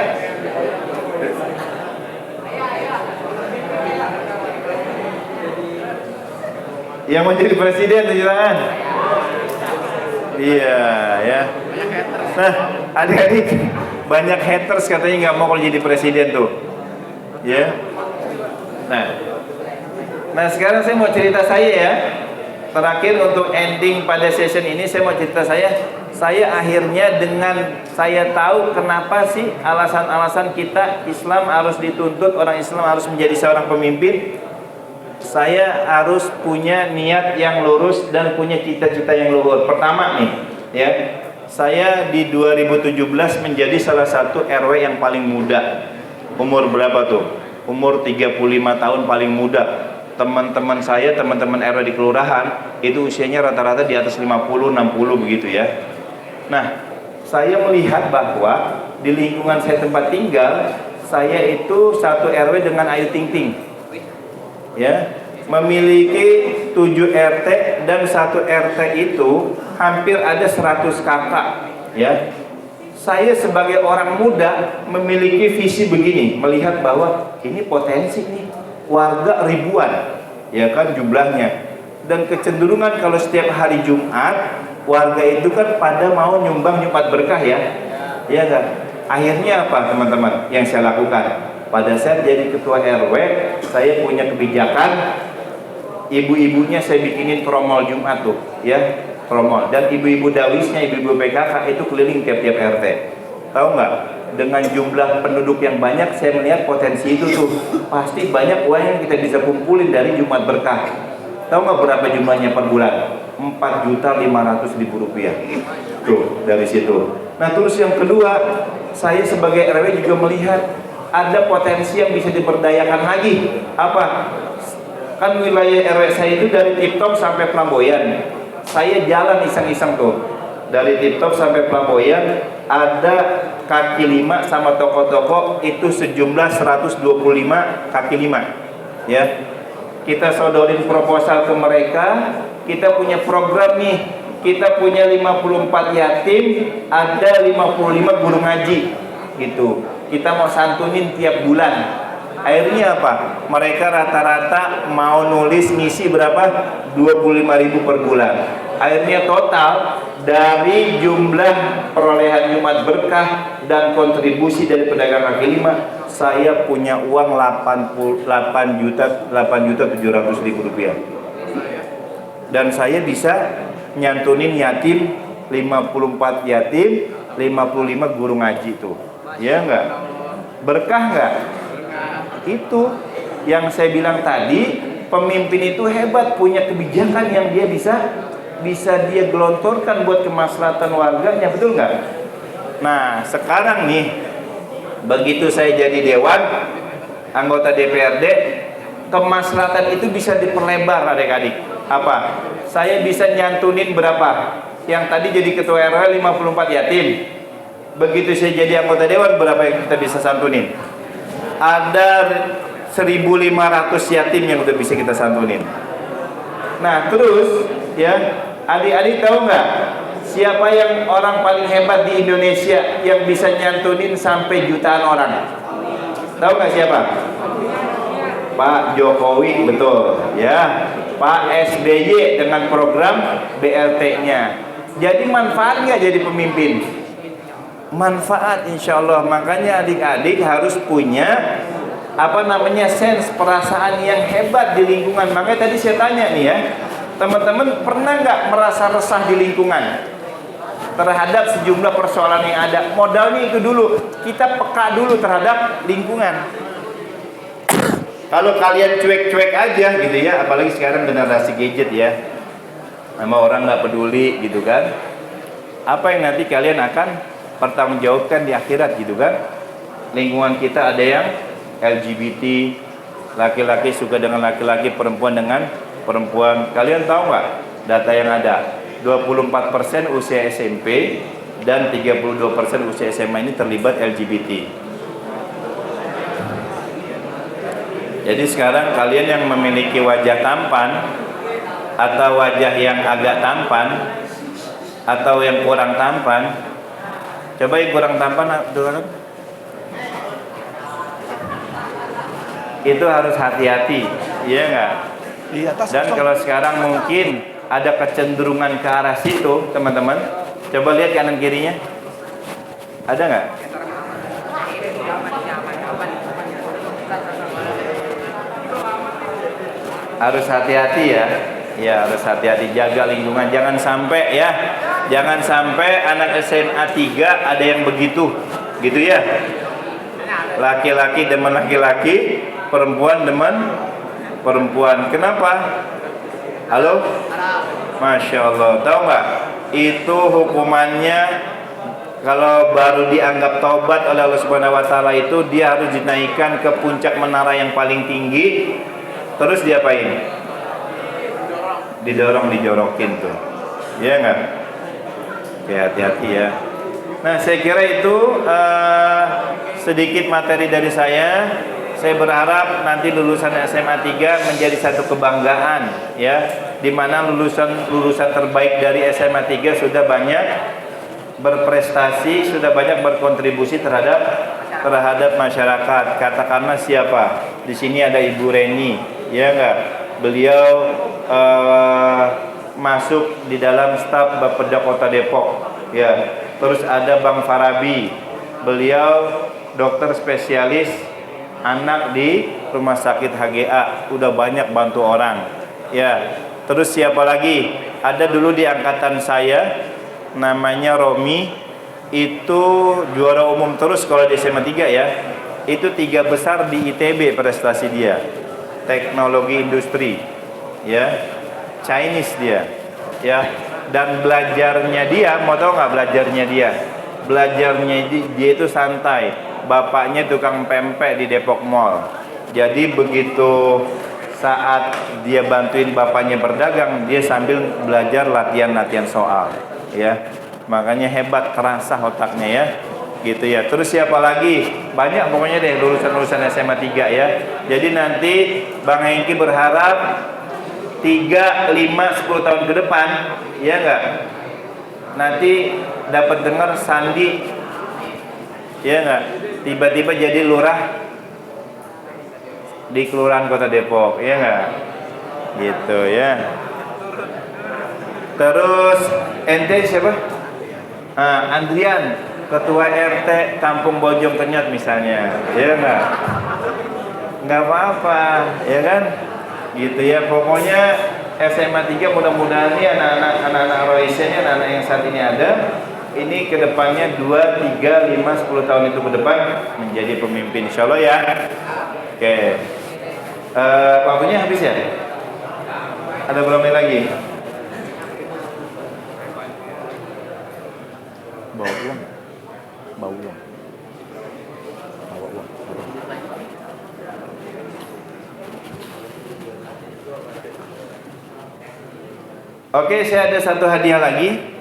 Yang mau jadi presiden tunjuk tangan. Iya, ya. Nah, adik-adik, banyak haters katanya nggak mau kalau jadi presiden tuh. Ya. Nah sekarang saya mau cerita saya ya. Terakhir untuk ending pada session ini saya mau cerita saya akhirnya dengan saya tahu kenapa sih alasan-alasan kita Islam harus dituntut, orang Islam harus menjadi seorang pemimpin. Saya harus punya niat yang lurus dan punya cita-cita yang luhur. Pertama nih, ya. Saya di 2017 menjadi salah satu RW yang paling muda. Umur berapa tuh? Umur 35 tahun paling muda. Teman-teman saya, teman-teman RW di kelurahan itu usianya rata-rata di atas 50, 60 begitu ya. Nah, saya melihat bahwa di lingkungan saya tempat tinggal, saya itu satu RW dengan Ayu Ting Ting. Ya, memiliki 7 RT dan satu RT itu hampir ada 100 kakak, ya. Saya sebagai orang muda memiliki visi begini, melihat bahwa ini potensi nih, warga ribuan, ya kan jumlahnya, dan kecenderungan kalau setiap hari Jumat warga itu kan pada mau nyumbang Jumat berkah ya kan. Akhirnya apa teman-teman yang saya lakukan? Pada saat jadi ketua RW, saya punya kebijakan, ibu-ibunya saya bikinin promol Jumat tuh, ya promol, dan ibu-ibu dawisnya, ibu-ibu PKK itu keliling tiap-tiap RT. Tahu nggak? Dengan jumlah penduduk yang banyak, saya melihat potensi itu tuh pasti banyak uang yang kita bisa kumpulin dari Jumat berkah. Tahu nggak berapa jumlahnya per bulan? 4.500.000 rupiah. Tuh dari situ. Nah terus yang kedua, saya sebagai RW juga melihat ada potensi yang bisa diberdayakan lagi. Apa? Kan wilayah RW saya itu dari Tiptop sampai Flamboyan. Saya jalan iseng-iseng tuh. Dari Tiptop sampai Flamboyan ada kaki lima sama toko-toko itu sejumlah 125 kaki lima. Ya. Kita sodorin proposal ke mereka, kita punya program nih. Kita punya 54 yatim, ada 55 guru ngaji gitu. Kita mau santunin tiap bulan. Akhirnya apa? Mereka rata-rata mau nulis ngisi berapa? 25.000 per bulan. Akhirnya total dari jumlah perolehan Jumat berkah dan kontribusi dari pedagang kaki lima, saya punya uang 8.700.000 rupiah. Dan saya bisa nyantunin yatim 54 yatim, 55 guru ngaji tuh. Ya enggak? Berkah enggak? Itu yang saya bilang tadi, Pemimpin itu hebat, punya kebijakan yang dia bisa dia gelontorkan buat kemaslahatan warganya, betul nggak? Nah, sekarang nih, begitu saya jadi dewan, anggota DPRD, kemaslahatan itu bisa diperlebar adik-adik. Apa? Saya bisa nyantunin berapa? Yang tadi jadi ketua RW 54 yatim. Begitu saya jadi anggota dewan, berapa yang kita bisa santunin? Ada 1.500 yatim yang udah bisa kita santunin. Nah terus ya, adik-adik tahu nggak siapa yang orang paling hebat di Indonesia yang bisa nyantunin sampai jutaan orang? Tahu nggak siapa? Pak Jokowi, betul ya. Pak SBY dengan program BLT-nya. Jadi manfaat nggak jadi pemimpin? Manfaat, insya Allah. Makanya adik-adik harus punya sense perasaan yang hebat di lingkungan. Makanya tadi saya tanya nih ya, teman-teman pernah nggak merasa resah di lingkungan terhadap sejumlah persoalan yang ada? Modalnya itu dulu, kita peka dulu terhadap lingkungan. Kalau kalian cuek-cuek aja gitu ya, apalagi sekarang generasi gadget ya, sama orang nggak peduli gitu kan, apa yang nanti kalian akan pertanggungjawabkan di akhirat gitu kan? Lingkungan kita ada yang LGBT, laki-laki suka dengan laki-laki, perempuan dengan perempuan. Kalian tahu nggak data yang ada? 24% usia SMP dan 32% usia SMA ini terlibat LGBT. Jadi sekarang kalian yang memiliki wajah tampan atau wajah yang agak tampan atau yang kurang tampan, coba yang kurang tampan kan? Itu harus hati-hati, iya nggak? Dan kalau sekarang mungkin ada kecenderungan ke arah situ, teman-teman, coba lihat kanan kirinya, ada nggak? Harus hati-hati ya, harus hati-hati, jaga lingkungan, jangan sampai ya, jangan sampai anak SMA 3 ada yang begitu, gitu ya. Laki-laki demen laki-laki, perempuan demen perempuan. Kenapa? Halo? Masya Allah. Tahu nggak? Itu hukumannya kalau baru dianggap taubat oleh Allah Subhanahu Wa Taala itu dia harus dinaikkan ke puncak menara yang paling tinggi. Terus diapain? Didorong, dijorokin tuh. Iya nggak? Oke, hati-hati ya. Nah, saya kira itu sedikit materi dari saya. Saya berharap nanti lulusan SMA 3 menjadi satu kebanggaan ya, di mana lulusan terbaik dari SMA 3 sudah banyak berprestasi, sudah banyak berkontribusi terhadap masyarakat. Katakanlah siapa? Di sini ada Ibu Reni, ya enggak? Beliau masuk di dalam staf Bapeda Kota Depok, ya. Terus ada Bang Farabi, beliau dokter spesialis anak di Rumah Sakit HGA, udah banyak bantu orang, ya. Terus siapa lagi? Ada dulu di angkatan saya, namanya Romi, itu juara umum terus kalau di SMA 3 ya. Itu 3 besar di ITB prestasi dia, teknologi industri, ya, Chinese dia, ya. Dan belajarnya dia, mau tahu nggak belajarnya dia? Belajarnya dia itu santai. Bapaknya tukang pempek di Depok Mall. Jadi begitu saat dia bantuin bapaknya berdagang, dia sambil belajar latihan soal, ya. Makanya hebat, kerasa otaknya ya, gitu ya. Terus siapa lagi? Banyak pokoknya deh lulusan SMA 3 ya. Jadi nanti Bang Hengki berharap 3, 5, 10 tahun ke depan, ya enggak? Nanti dapat dengar Sandi, ya enggak? Tiba-tiba jadi lurah di Kelurahan Kota Depok, ya enggak? Gitu ya. Terus ente siapa? Andrian, ketua RT Kampung Bojong Kenyot misalnya, ya enggak? Enggak apa-apa, ya kan? Gitu ya. Pokoknya SMA 3 mudah-mudahan nih anak-anak Roisnya, anak-anak yang saat ini ada, ini kedepannya 2, 3, 5, 10 tahun itu ke depan menjadi pemimpin, insya Allah ya. Oke, waktunya habis ya. Ada berapa menit lagi? Bawa uang. Bawa uang. Bawa uang. Oke, saya ada satu hadiah lagi.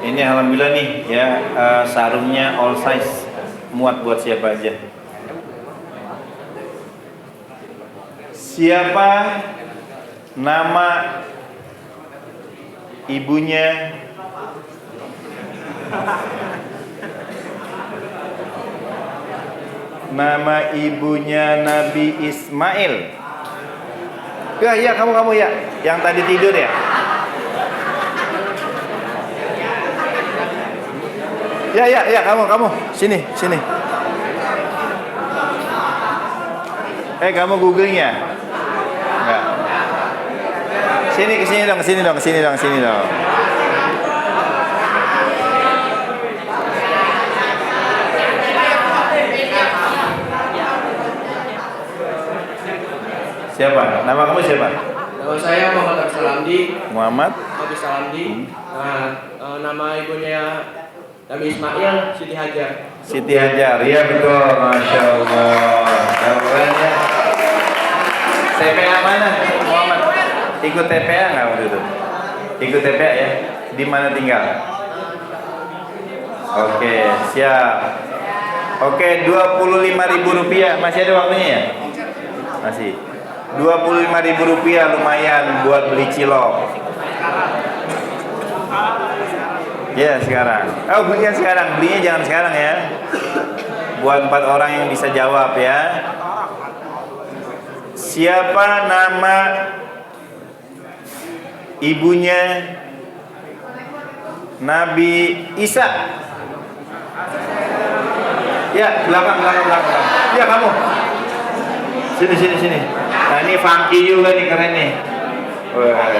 Ini alhamdulillah nih ya, sarungnya all size, muat buat siapa aja. Siapa nama ibunya Nabi Ismail? Ya, kamu ya, yang tadi tidur ya. Ya, kamu, sini. Kamu googling ya? Enggak. Sini dong. Siapa? Nama kamu siapa? Nama saya Muhammad Absalamdi. Muhammad Absalamdi. Nama ibunya Nabi Ismail, Siti Hajar. Siti Hajar, iya betul, masya Allah. Kabarnya TPA mana, Muhammad? Ikut TPA nggak waktu itu? Ikut TPA ya? Di mana tinggal? Oke, siap. Oke, Rp25.000, masih ada waktunya ya? Masih. Rp25.000 lumayan buat beli cilok. Ya sekarang. Belinya sekarang, belinya jangan sekarang ya. Buat 4 orang yang bisa jawab ya. Siapa nama ibunya Nabi Isa? Ya, belakang. Ya kamu. Sini. Nah ini funky juga nih, keren nih. Wah.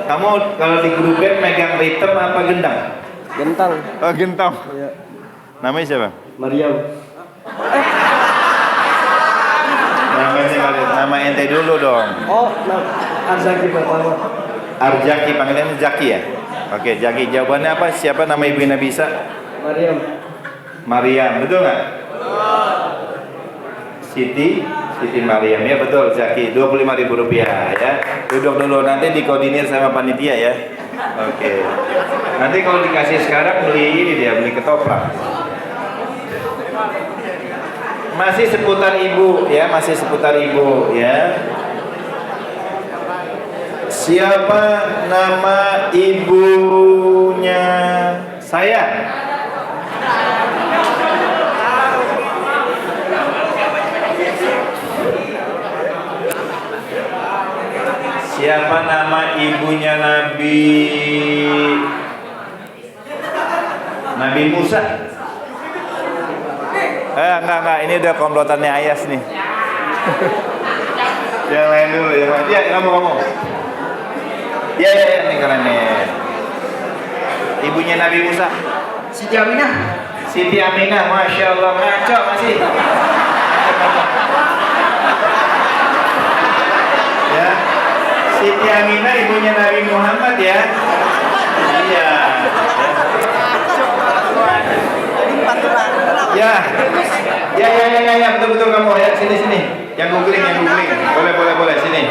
Kamu kalau di grup band megang ritem apa gendang? Gentang. Oh, gentong. Iya. Namanya siapa? Maryam. Nama ente dulu dong. Oh, Arzaki pertama. Arjaki, panggilannya Zaki ya? Oke, Zaki. Jawabannya apa? Siapa nama ibu Nabi Isa? Maryam, betul nggak? Siti Maryam, ya betul, Zaki. Rp25.000 ya. Duduk dulu, nanti dikoordinir sama panitia ya. Oke. Nanti kalau dikasih sekarang beli ketoprak. Masih seputar ibu ya, Siapa nama ibunya saya? Siapa nama ibunya Nabi Musa? Enggak, ini udah komplotannya Ayas nih. Yang lain dulu, ya kamu. Ya, ini keren nih. Ibunya Nabi Musa. Siti Aminah. Masya Allah, ngaco masih. Ya, Siti Aminah ibunya Nabi Muhammad ya. Iya. Ya, betul kamu ya, sini. Yang googling. Boleh, sini.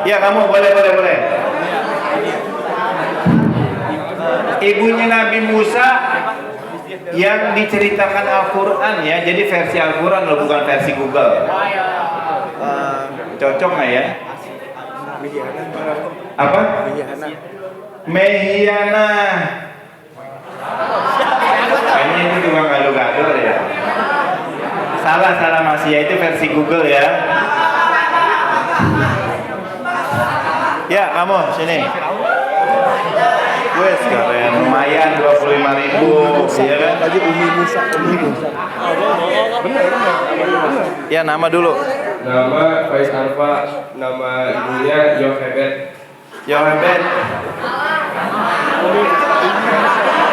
Ya, kamu boleh. Ibunya Nabi Musa yang diceritakan Al-Quran ya, jadi versi Al-Quran loh, bukan versi Google. Cocok nggak ya? Apa? Mehiana. Kayaknya itu cuma gado-gado ya. Salah masih ya, itu versi Google ya. Ya, kamu sini. Wes keren, lumayan 25.000, ya kan? Tadi Umi Musa. Bener. Ya, nama dulu. Nama Faiz Arfa, nama ibunya Yohebet.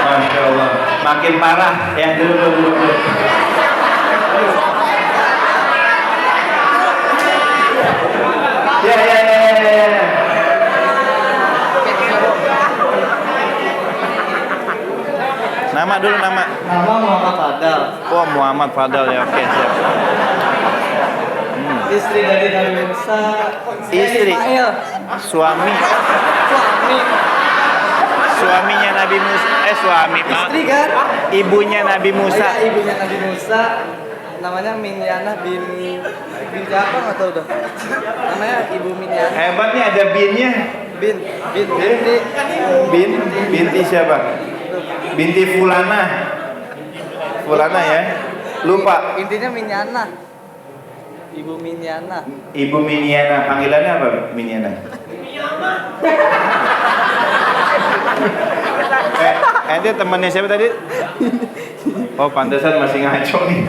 Masya Allah, makin parah ya. Dulu. Ya. Nama dulu nama. Nama Muhammad Fadal. Oh, Muhammad Fadal ya, oke siap. Istri dari Nabi Musa. Istri. Ismail. Suami. Suami. Suaminya Nabi Musa. Suami Pak. Istri kan? Ibunya Nabi Musa. Iya, ibunya Nabi Musa. Namanya Minyana bin siapa nggak tahu dah. Namanya Ibu Minyana. Hebat nih ada binnya. Binti siapa? Binti Fulana. Fulana ya. Lupa. Intinya Minyana. Ibu Minyana. Ibu Miniana, panggilannya apa Miniana? Ente temannya siapa tadi? Oh, pantesan masih ngaco nih.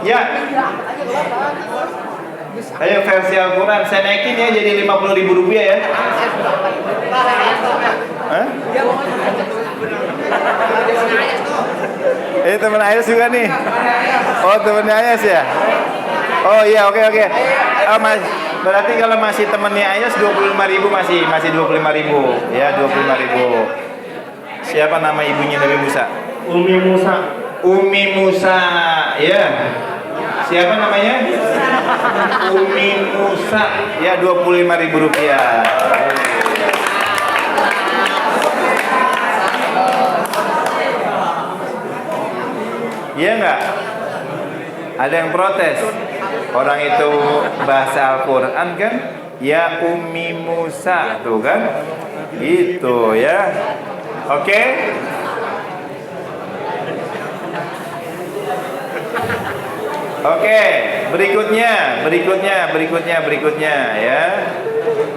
Ya. Ayo versi Al-Quran, saya naikin ya jadi 50.000 rupiah ya. Hah? Ini teman Ayas juga nih. Oh, temannya Ayas ya? Oh iya, oke. Oh, berarti kalau masih temannya Ayas 25.000 masih 25.000. Ya, 25.000. Siapa nama ibunya Nabi Musa? Umi Musa. Umi Musa, ya. Siapa namanya? Umi Musa, ya 25.000 rupiah. Iya enggak? Ada yang protes. Orang itu bahasa Al-Quran kan? Ya Umi Musa, tuh kan? Gitu ya. Oke? Oke, berikutnya ya.